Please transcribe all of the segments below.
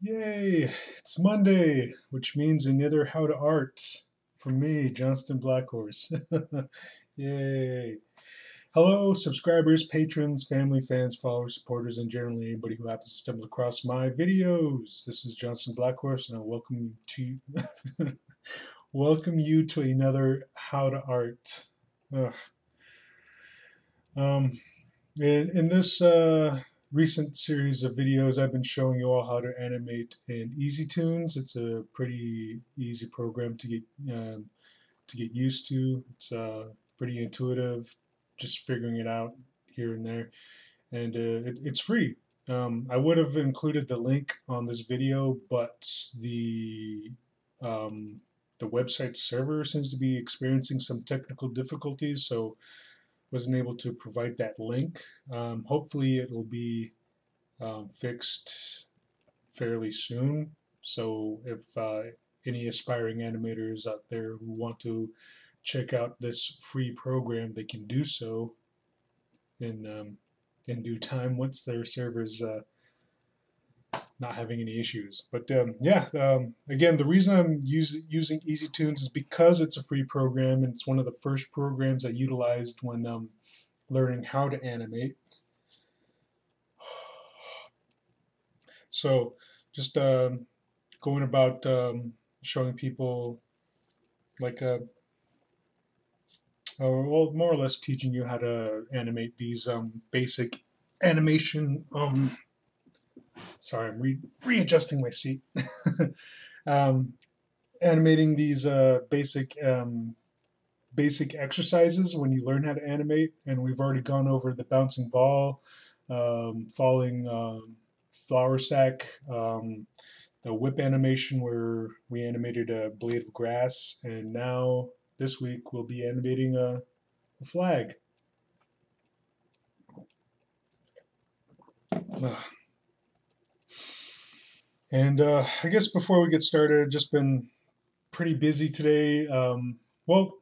Yay! It's Monday, which means another How to Art from me, Johnston Blackhorse. Yay! Hello, subscribers, patrons, family, fans, followers, supporters, and generally anybody who happens to stumble across my videos. This is Johnston Blackhorse, and I welcome you to welcome you to another How to Art. Ugh. Um, in this recent series of videos, I've been showing you all how to animate in Easytoons. It's a pretty easy program to get used to. It's pretty intuitive, just figuring it out here and there, and it's free. I would have included the link on this video, but um, the website server seems to be experiencing some technical difficulties, so wasn't able to provide that link. Hopefully it'll be fixed fairly soon. So if any aspiring animators out there who want to check out this free program, they can do so in due time once their server's not having any issues. But again, the reason I'm using Easytoons is because it's a free program, and it's one of the first programs I utilized when learning how to animate. So just going about showing people like well, more or less teaching you how to animate these basic animation. Sorry, I'm readjusting my seat. um, Animating these basic exercises when you learn how to animate, and we've already gone over the bouncing ball, falling flour sack, the whip animation where we animated a blade of grass, and now this week we'll be animating a flag. And I guess before we get started, I've just been pretty busy today. Well,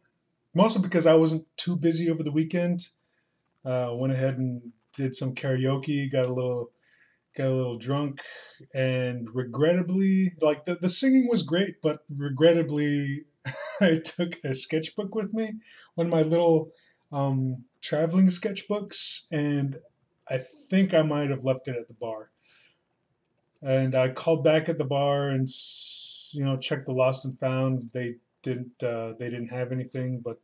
mostly because I wasn't too busy over the weekend. Went ahead and did some karaoke, got a little drunk, and regrettably, like the singing was great, but regrettably, I took a sketchbook with me, one of my little traveling sketchbooks, and I think I might have left it at the bar. And I called back at the bar and checked the lost and found. They didn't have anything, but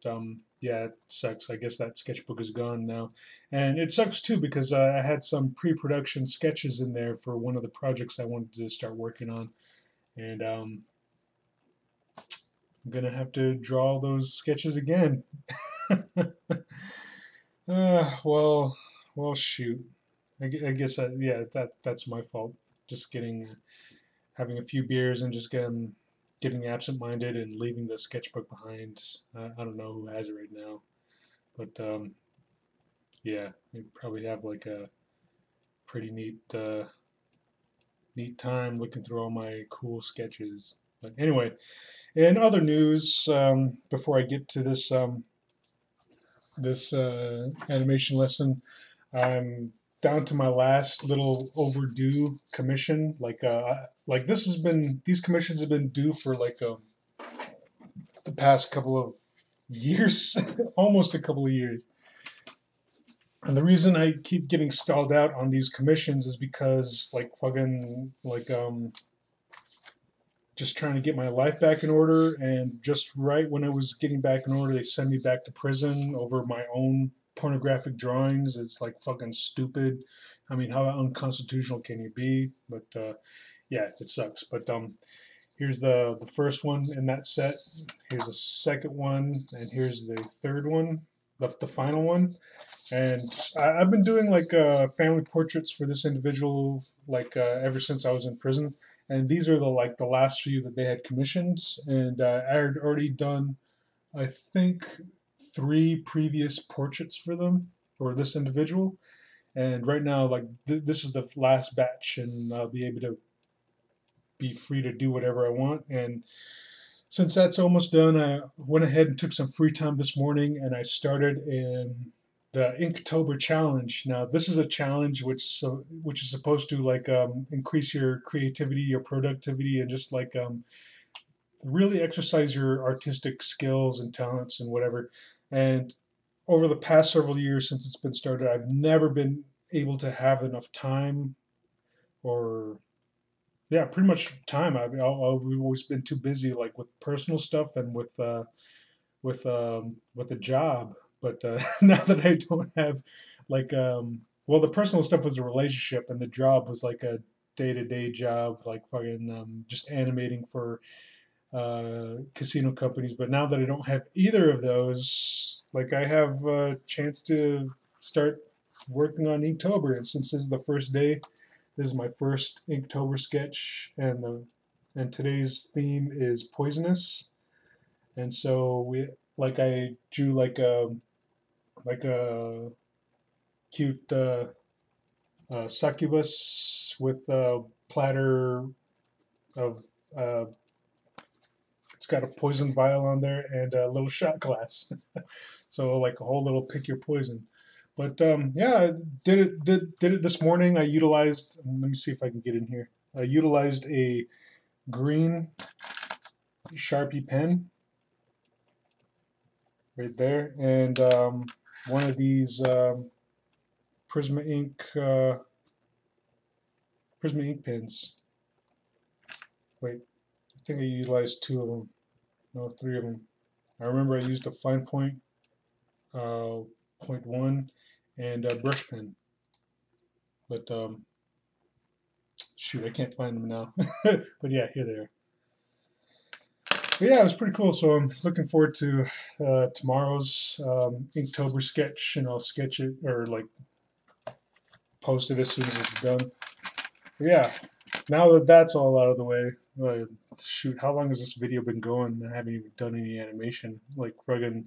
yeah, it sucks. I guess that sketchbook is gone now, and it sucks too because I had some pre-production sketches in there for one of the projects I wanted to start working on, and I'm gonna have to draw those sketches again. Well, shoot. I guess yeah, that's my fault. Just having a few beers and just getting absent-minded and leaving the sketchbook behind. I don't know who has it right now, but yeah, we probably have like a pretty neat time looking through all my cool sketches. But anyway, in other news, before I get to this animation lesson, I'm down to my last little overdue commission. Like these commissions have been due for like the past couple of years, almost a couple of years. And the reason I keep getting stalled out on these commissions is because just trying to get my life back in order, and just right when I was getting back in order, they send me back to prison over my own pornographic drawings. It's like fucking stupid. I mean, how unconstitutional can you be? But yeah, it sucks. But here's the first one in that set. Here's the second one, and here's the third one, the final one. And I've been doing like family portraits for this individual ever since I was in prison. And these are the last few that they had commissioned, and I had already done, I think, 3 previous portraits for them for this individual. And right now, this is the last batch, and I'll be able to be free to do whatever I want. And since that's almost done, I went ahead and took some free time this morning, and I started in the Inktober challenge. Now, this is a challenge which is supposed to like increase your creativity, your productivity, and just like really exercise your artistic skills and talents and whatever. And over the past several years since it's been started, I've never been able to have enough time or yeah, pretty much time. I've always been too busy, like with personal stuff and with a job. But now that I don't have like well, the personal stuff was a relationship, and the job was like a day-to-day job, like fucking just animating for casino companies. But now that I don't have either of those, like I have a chance to start working on Inktober, and since this is the first day, this is my first Inktober sketch, and today's theme is poisonous. And so I drew like a cute succubus with a platter of it's got a poison vial on there and a little shot glass. So like a whole little pick your poison. But yeah, I did it this morning. I utilized. Let me see if I can get in here. I utilized a green Sharpie pen right there, and one of these Prisma ink pens. Wait, I think I utilized two of them. No, three of them. I remember I used a fine point, point one, and a brush pen. But shoot, I can't find them now. But yeah, here they are. But yeah, it was pretty cool. So I'm looking forward to tomorrow's Inktober sketch, and I'll sketch it or like post it as soon as it's done. But yeah, now that that's all out of the way, shoot, how long has this video been going? I haven't even done any animation. Like friggin'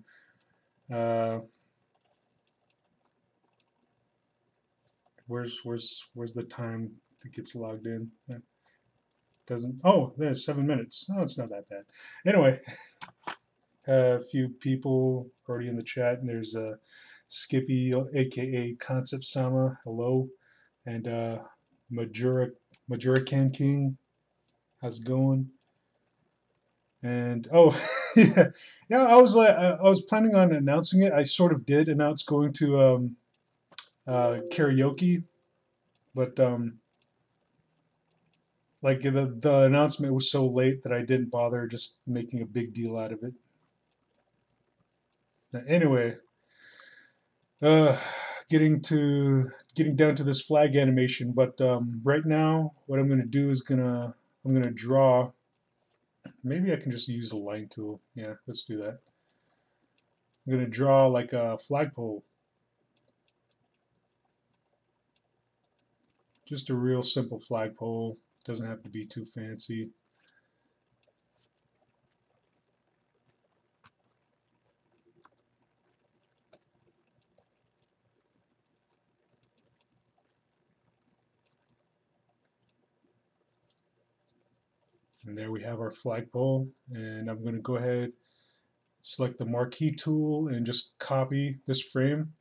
where's the time that gets logged in? It doesn't. Oh, there's 7 minutes. Oh, it's not that bad. Anyway, a few people already in the chat, and there's Skippy, aka Concept Sama. Hello, and Majora King. How's it going? And oh yeah, yeah. I was planning on announcing it. I sort of did announce going to karaoke, but like the announcement was so late that I didn't bother just making a big deal out of it. Anyway, uh, getting down to this flag animation, but right now what I'm gonna do is I'm gonna draw. Maybe I can just use the line tool. Yeah, let's do that. I'm gonna draw like a flagpole. Just a real simple flagpole. Doesn't have to be too fancy. And there we have our flagpole. And I'm going to go ahead, select the marquee tool, and just copy this frame.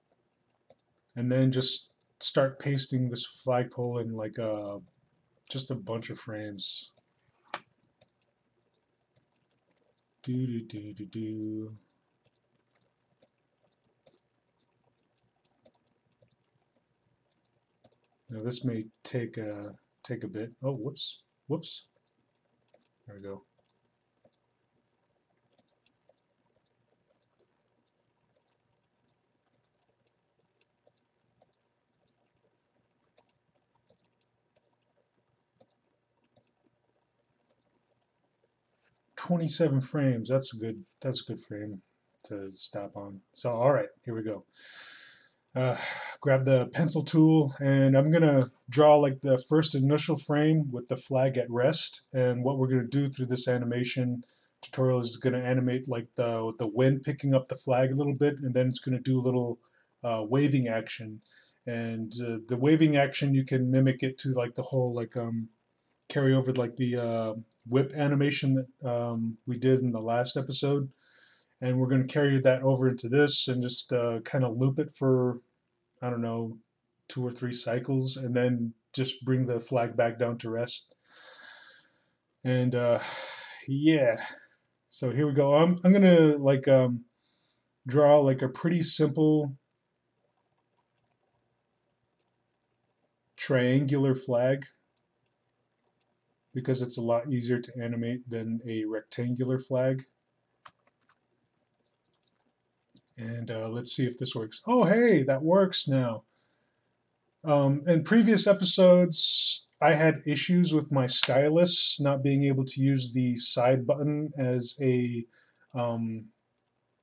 And then just start pasting this flagpole in like just a bunch of frames. Do. Now this may take a bit. Oh, whoops. There we go. "27 frames. That's a good frame to stop on. So all right, here we go. Grab the pencil tool, and I'm gonna draw like the first initial frame with the flag at rest. And what we're gonna do through this animation tutorial is gonna animate like the wind picking up the flag a little bit, and then it's gonna do a little waving action. And the waving action, you can mimic it to like the whole like carry over like the whip animation that we did in the last episode. And we're going to carry that over into this and just kind of loop it for, I don't know, 2 or 3 cycles, and then just bring the flag back down to rest. And yeah, so here we go. I'm gonna like draw like a pretty simple triangular flag because it's a lot easier to animate than a rectangular flag. And let's see if this works. Oh, hey, that works now. In previous episodes, I had issues with my stylus not being able to use the side button as um,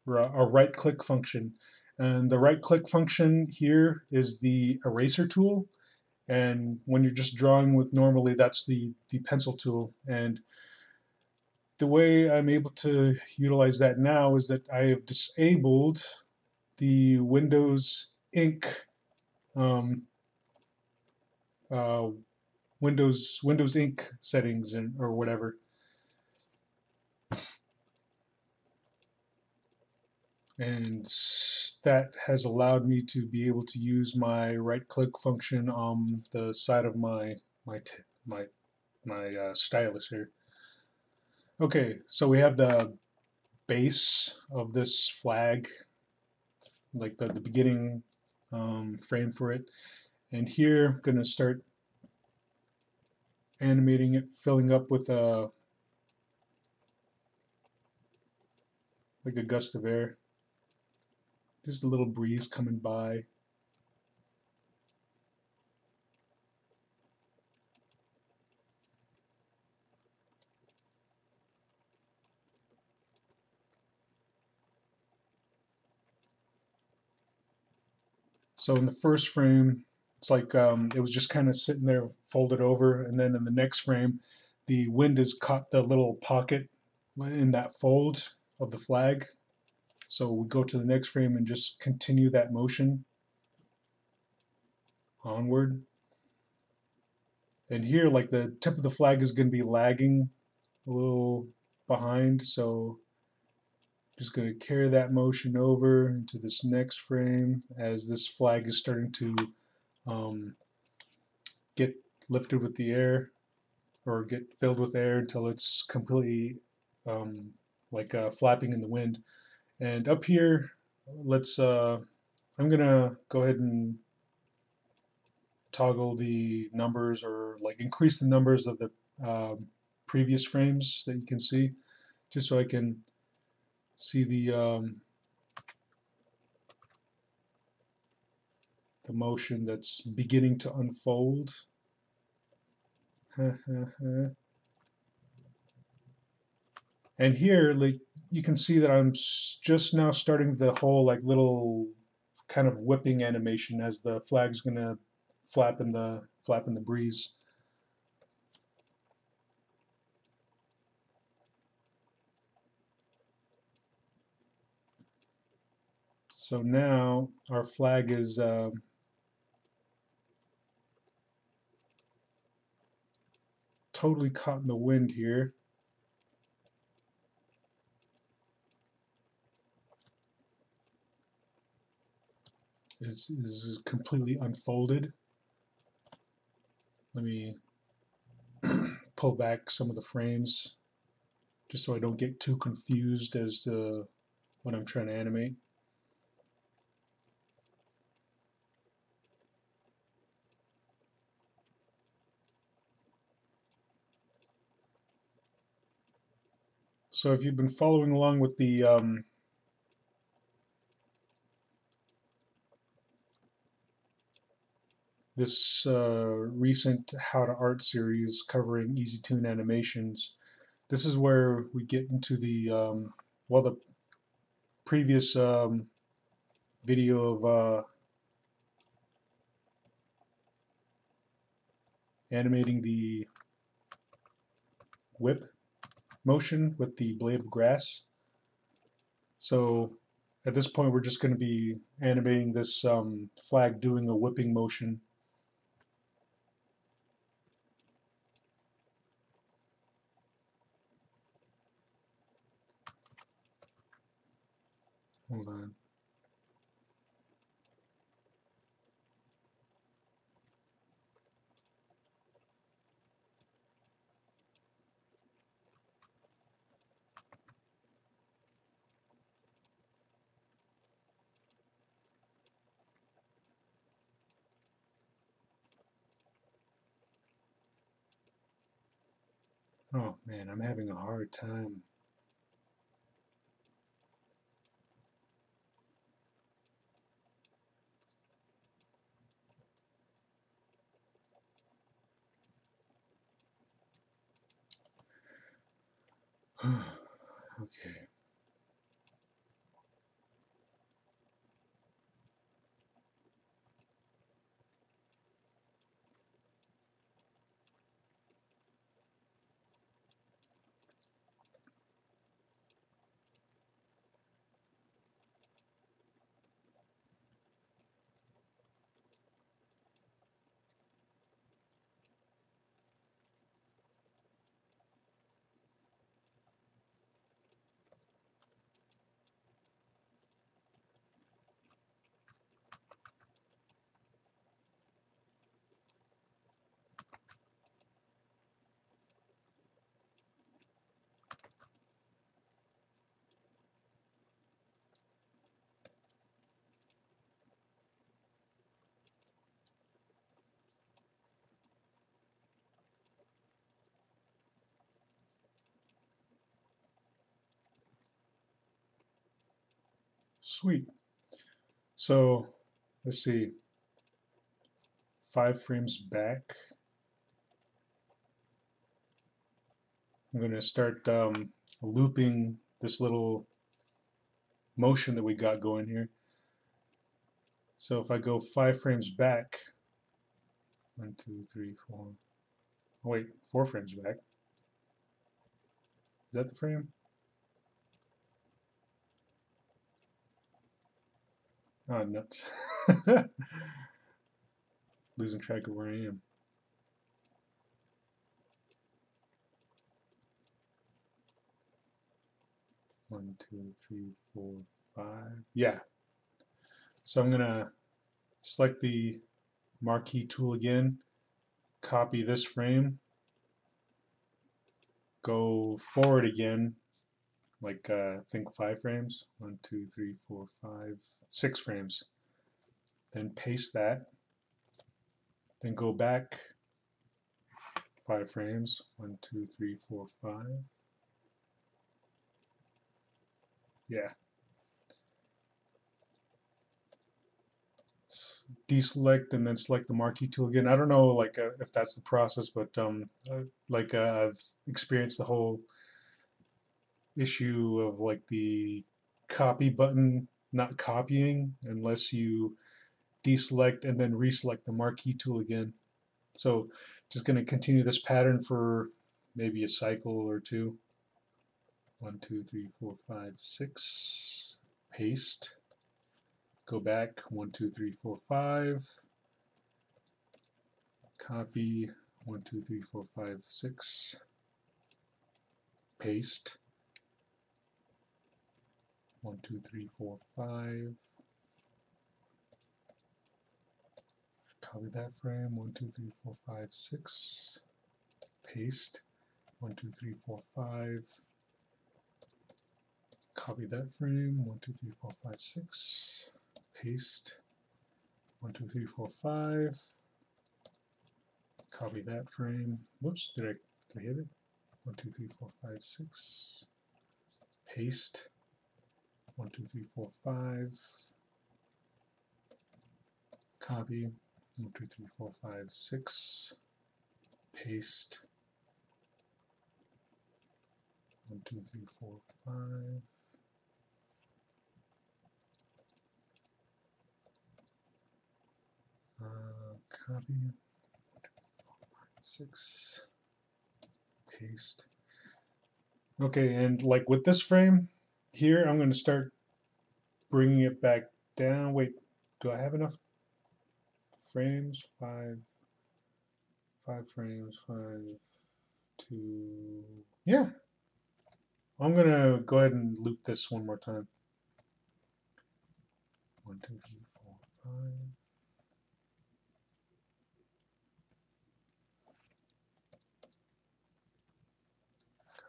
a right-click function. And the right-click function here is the eraser tool. And when you're just drawing with normally, that's the pencil tool. And the way I'm able to utilize that now is that I have disabled the Windows ink um, uh, Windows ink settings or whatever. And that has allowed me to be able to use my right click function on the side of my stylus here. Okay, so we have the base of this flag, like the beginning frame for it, and here I'm going to start animating it, filling up with like a gust of air, just a little breeze coming by. So in the first frame, it's like it was just kind of sitting there folded over, and then in the next frame, the wind has caught the little pocket in that fold of the flag. So we go to the next frame and just continue that motion onward. And here, like the tip of the flag is going to be lagging a little behind, so just going to carry that motion over into this next frame as this flag is starting to get lifted with the air or get filled with air until it's completely like flapping in the wind. And up here, let's I'm gonna go ahead and toggle the numbers or like increase the numbers of the previous frames that you can see, just so I can see the motion that's beginning to unfold. And here, like you can see that I'm just now starting the whole like little kind of whipping animation as the flag's gonna flap in the breeze. So now our flag is totally caught in the wind here. Is completely unfolded. Let me pull back some of the frames just so I don't get too confused as to what I'm trying to animate. So if you've been following along with the this recent How to Art series covering Easytoon animations, this is where we get into the well, the previous video of animating the whip motion with the blade of grass. So at this point, we're just going to be animating this flag doing a whipping motion. Hold on. Oh man, I'm having a hard time. Okay. Sweet. So let's see. 5 frames back. I'm going to start looping this little motion that we got going here. So if I go 5 frames back, 1, 2, 3, 4. Oh, wait, 4 frames back. Is that the frame? Oh, nuts. Losing track of where I am. One, two, three, four, 5. Yeah. So I'm going to select the marquee tool again, copy this frame, go forward again, like I think 5 frames. 1, 2, 3, 4, 5, 6 frames. Then paste that. Then go back 5 frames. 1, 2, 3, 4, 5. Yeah. Deselect and then select the marquee tool again. I don't know like if that's the process, but I've experienced the whole issue of like the copy button not copying unless you deselect and then reselect the marquee tool again. So just going to continue this pattern for maybe a cycle or two. 1, 2, 3, 4, 5, 6. Paste. Go back. 1, 2, 3, 4, 5. Copy. 1, 2, 3, 4, 5, 6. Paste. 1, 2, 3, 4, 5. Copy that frame. 1, 2, 3, 4, 5, 6. Paste. 1, 2, 3, 4, 5. Copy that frame. 1, 2, 3, 4, 5, 6. Paste. 1, 2, 3, 4, 5. Copy that frame. Whoops, did I hit it? 1, 2, 3, 4, 5, 6. Paste. 1, 2, 3, 4, 5. Copy. 1, 2, 3, 4, 5, 6. Paste. 1, 2, 3, 4, 5. Copy. 6. Paste. Okay, and like with this frame here, I'm going to start bringing it back down. Wait, do I have enough frames? 5 frames, 5, 2. Yeah, I'm going to go ahead and loop this one more time. 1, 2, 3, 4, 5.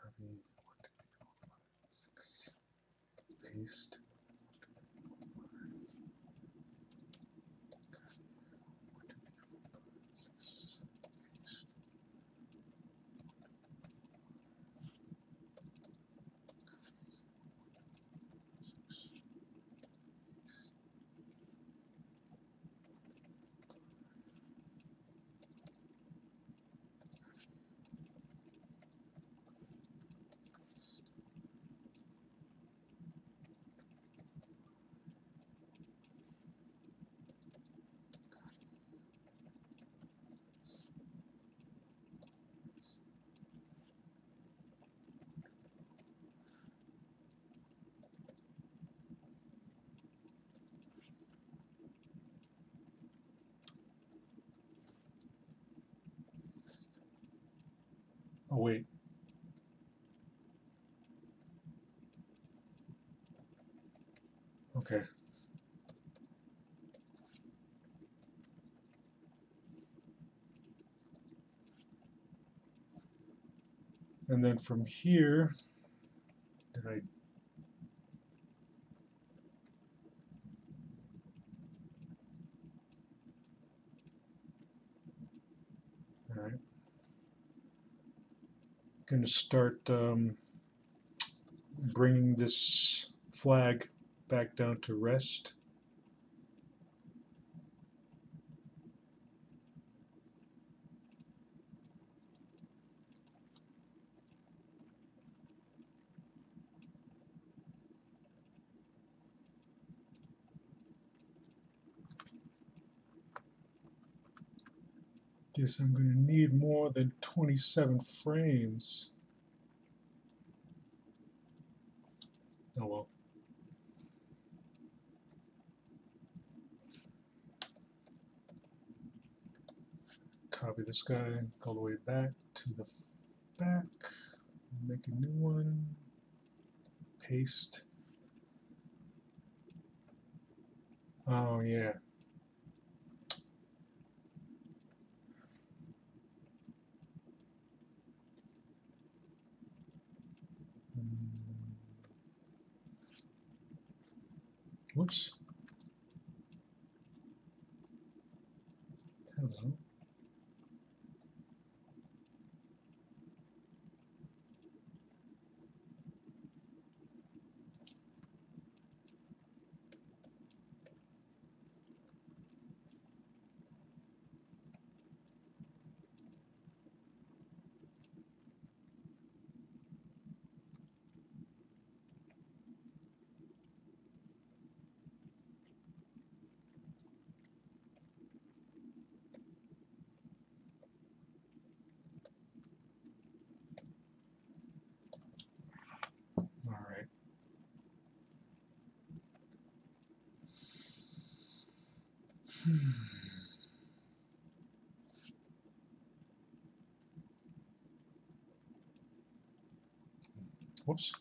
Copy. 1, 2, 3, 4, 5, 6. Paste. 1, 2, 3, 4, 5, 6. Paste. Oh, wait. Okay. And then from here, did I? All right. Going to start bringing this flag back down to rest. Guess I'm going to need more than 27 frames. Oh well. Copy this guy, go all the way back to the back, make a new one, paste. Oh yeah. Whoops. Hello. All right. Whoops.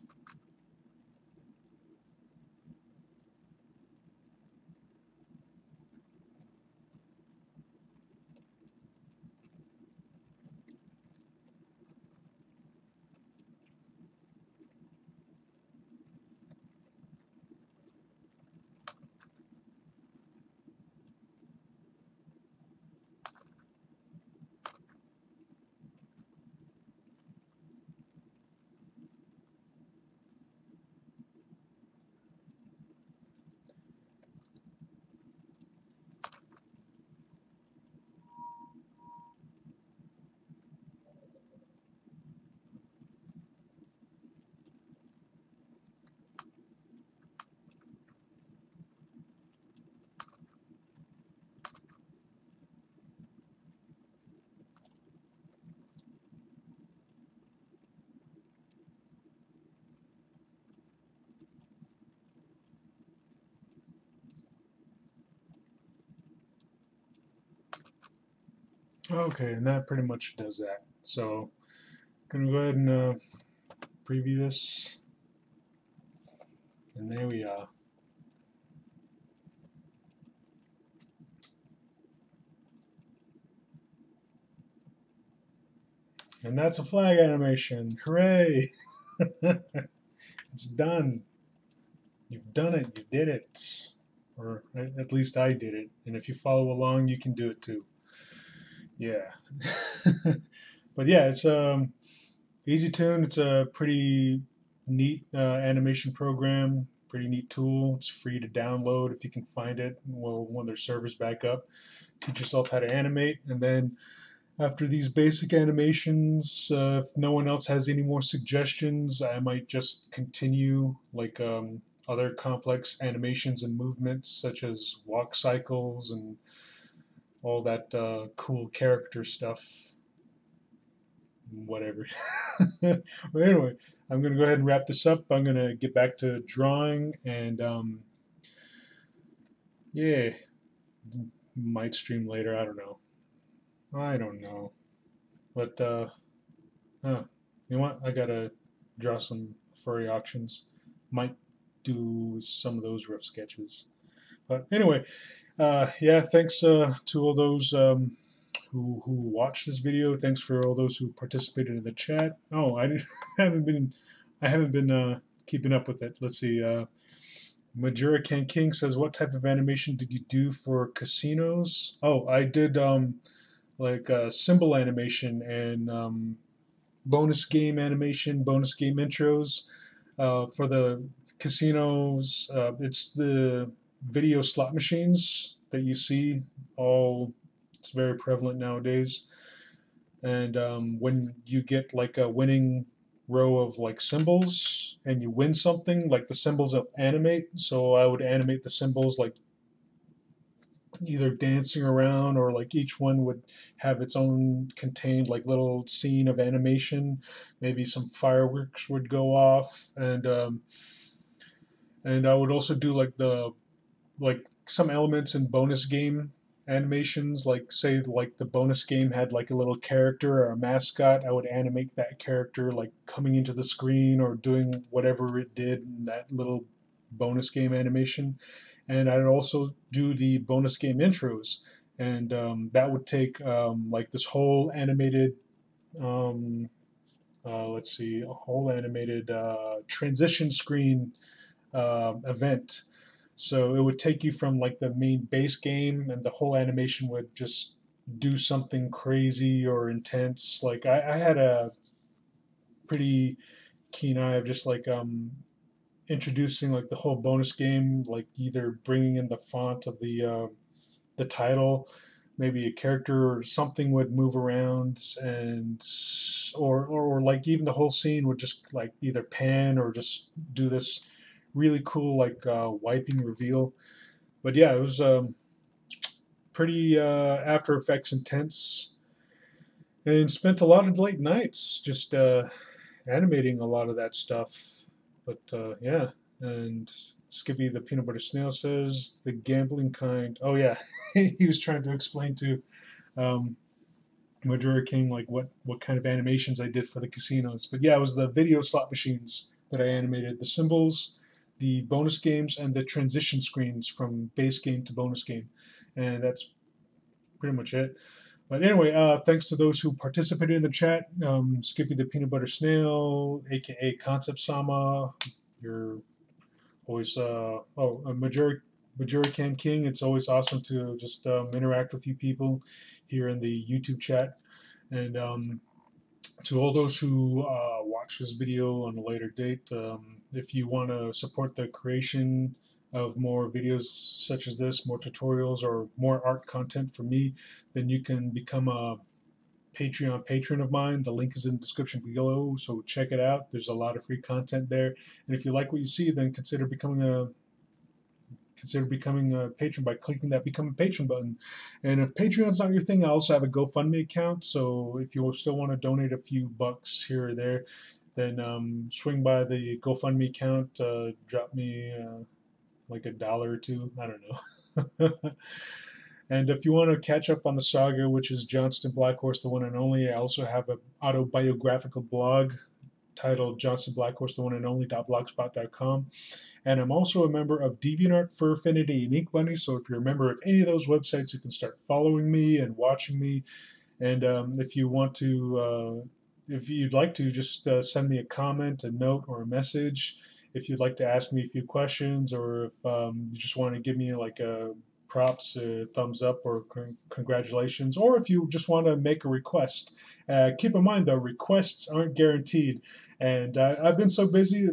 Okay, and that pretty much does that. So, gonna go ahead and preview this, and there we are. And that's a flag animation. Hooray! It's done. You've done it. You did it. Or at least I did it. And if you follow along, you can do it too. Yeah. But yeah, it's Easytoon. It's a pretty neat animation program. Pretty neat tool. It's free to download if you can find it. Well, when their servers back up, teach yourself how to animate, and then after these basic animations, if no one else has any more suggestions, I might just continue like other complex animations and movements such as walk cycles and all that cool character stuff. Whatever. But anyway, I'm going to go ahead and wrap this up. I'm going to get back to drawing and yeah, might stream later. I don't know. I don't know. But you know what? I gotta draw some furry auctions. Might do some of those rough sketches. But anyway, yeah. Thanks to all those who watched this video. Thanks for all those who participated in the chat. Oh, haven't been I haven't been keeping up with it. Let's see. Majura Ken King says, "What type of animation did you do for casinos?" Oh, I did like symbol animation and bonus game animation, bonus game intros for the casinos. It's the video slot machines that you see all. It's very prevalent nowadays. And when you get like a winning row of like symbols and you win something, like the symbols of animate. So I would animate the symbols like either dancing around or like each one would have its own contained like little scene of animation. Maybe some fireworks would go off, and I would also do like the like some elements in bonus game animations, like say like the bonus game had like a little character or a mascot. I would animate that character like coming into the screen or doing whatever it did in that little bonus game animation. And I'd also do the bonus game intros, and that would take like this whole animated let's see, a whole animated transition screen event. So it would take you from like the main base game, and the whole animation would just do something crazy or intense. Like I had a pretty keen eye of just like introducing like the whole bonus game, like either bringing in the font of the title, maybe a character or something would move around, and or like even the whole scene would just like either pan or just do this really cool like wiping reveal. But yeah, it was pretty After Effects intense, and spent a lot of late nights just animating a lot of that stuff. But yeah, and Skippy the peanut butter snail says the gambling kind. Oh yeah, he was trying to explain to um, Majora King like what kind of animations I did for the casinos. But yeah, it was the video slot machines that I animated, the symbols, the bonus games, and the transition screens from base game to bonus game, and that's pretty much it. But anyway, thanks to those who participated in the chat. Skippy the Peanut Butter Snail, aka Concept Sama. You're always Majora Can King. It's always awesome to just interact with you people here in the YouTube chat. And to all those who watch this video on a later date, if you want to support the creation of more videos such as this, more tutorials, or more art content from me, then you can become a Patreon patron of mine. The link is in the description below, so check it out. There's a lot of free content there. And if you like what you see, then consider becoming a patron by clicking that Become a Patron button. And if Patreon's not your thing, I also have a GoFundMe account, so if you still want to donate a few bucks here or there, then swing by the GoFundMe account, drop me like $1 or $2, I don't know. And if you want to catch up on the saga, which is Johnston Blackhorse, the one and only, I also have an autobiographical blog titled Johnston Blackhorse, the one and only.blogspot.com. And I'm also a member of DeviantArt, Furfinity, and Ink Bunny. So if you're a member of any of those websites, you can start following me and watching me. And if you want to if you'd like to, just send me a comment, a note, or a message. If you'd like to ask me a few questions, or if you just want to give me like a props, thumbs up, or congratulations, or if you just want to make a request. Keep in mind though, requests aren't guaranteed, and I've been so busy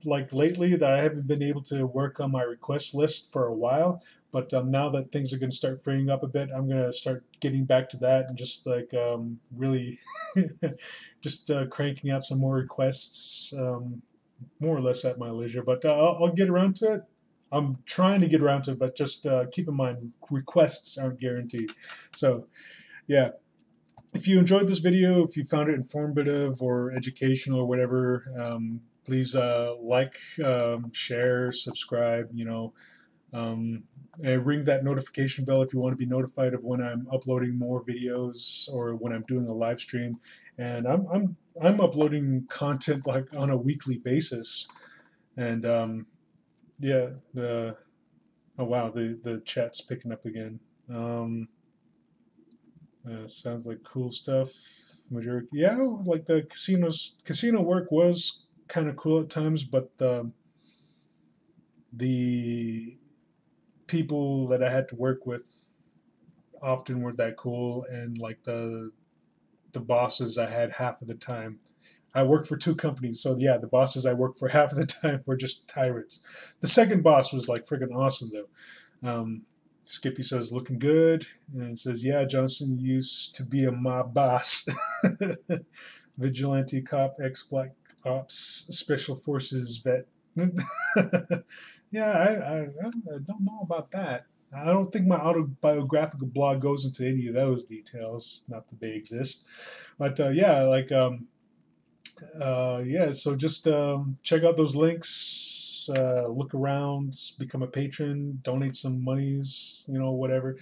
like lately that I haven't been able to work on my request list for a while. But now that things are going to start freeing up a bit, I'm going to start getting back to that and just like really just cranking out some more requests, more or less at my leisure. But I'll get around to it. I'm trying to get around to it, but just keep in mind, requests aren't guaranteed. So, yeah. If you enjoyed this video, if you found it informative or educational or whatever, please like, share, subscribe, and ring that notification bell if you want to be notified of when I'm uploading more videos or when I'm doing a live stream. And I'm uploading content like on a weekly basis. And yeah, oh wow, the chat's picking up again. Sounds like cool stuff. Majority, yeah, like the casino work was kind of cool at times, but the people that I had to work with often weren't that cool, and like the bosses I had half of the time. I worked for two companies, so yeah, the bosses I worked for half of the time were just tyrants. The second boss was like freaking awesome though. Skippy says, looking good. And it says, yeah, Johnston used to be a mob boss. Vigilante cop, ex-black ops, special forces vet. Yeah, I don't know about that. I don't think my autobiographical blog goes into any of those details. Not that they exist. But yeah, like, yeah, so just check out those links, look around, become a patron, donate some monies, whatever.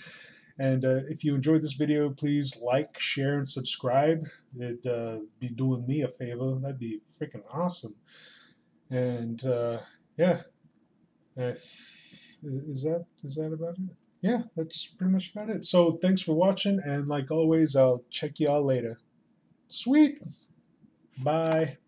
And if you enjoyed this video, please like, share, and subscribe. It'd be doing me a favor. That'd be freaking awesome. And yeah, is that about it? Yeah, that's pretty much about it. So thanks for watching, and like always, I'll check y'all later. Sweet. Bye.